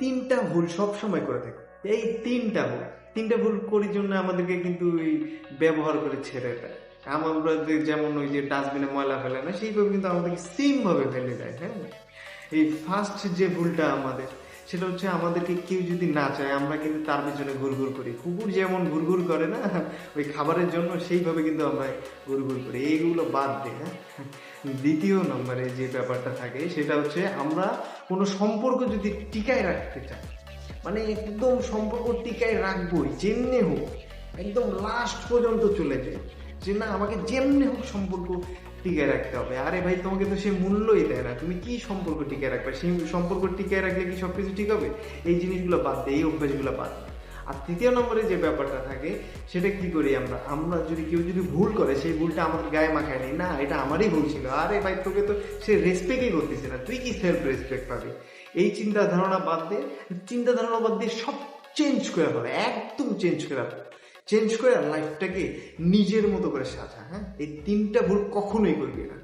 তিনটা ভুল সব সময় করে থাকি। এই তিনটা ভুল করার জন্য আমাদেরকে কিন্তু ওই ব্যবহার করে ছেড়ে দেয়। আমরা যেমন ওই যে ডাস্টবিনে ময়লা ফেলে না, সেইভাবে কিন্তু আমাদেরকে সেম ভাবে ফেলে দেয়। হ্যাঁ, এই ফার্স্ট যে ভুলটা আমাদের, সেটা হচ্ছে আমাদেরকে কেউ যদি না চায় আমরা কিন্তু তার পিছনে ঘুরঘুর করি। কুকুর যেমন ঘুরঘুর করে না ওই খাবারের জন্য, সেইভাবে কিন্তু আমরা ঘুরঘুর করি। এইগুলো বাদ দিই। হ্যাঁ, দ্বিতীয় নম্বরে যে ব্যাপারটা থাকে সেটা হচ্ছে আমরা কোনো সম্পর্ক যদি টিকায় রাখতে চাই, মানে একদম সম্পর্ক টিকায় রাখবোই যেমনি হোক, একদম লাস্ট পর্যন্ত চলে যায়, যে না আমাকে যেমনি হোক সম্পর্ক টিকায় রাখতে হবে। আরে ভাই, তোমাকে তো সে মূল্যই দেয় না, তুমি কি সম্পর্ক টিকায় রাখবে? সেই সম্পর্ক টিকায় রাখলে কি সবকিছু ঠিক হবে? এই জিনিসগুলো বাদ দেয়, এই অভ্যাসগুলো বাদ দেয়। আর তৃতীয় নম্বরে যে ব্যাপারটা থাকে সেটা কি করি আমরা, যদি কেউ যদি ভুল করে সেই ভুলটা আমাদের গায়ে মাখায় নেই, না এটা আমারই ভুল ছিল, আরে ভাই তোকে তো সে রেসপেক্টই করতেছে না, তুই কি সেলফ রেসপেক্ট পাবি? এই চিন্তা ধারণা বাদ দিয়ে সব চেঞ্জ করে ফেলে, একদম চেঞ্জ করে লাইফটাকে নিজের মতো করে সাজা। হ্যাঁ, এই তিনটা ভুল কখনোই করবি না।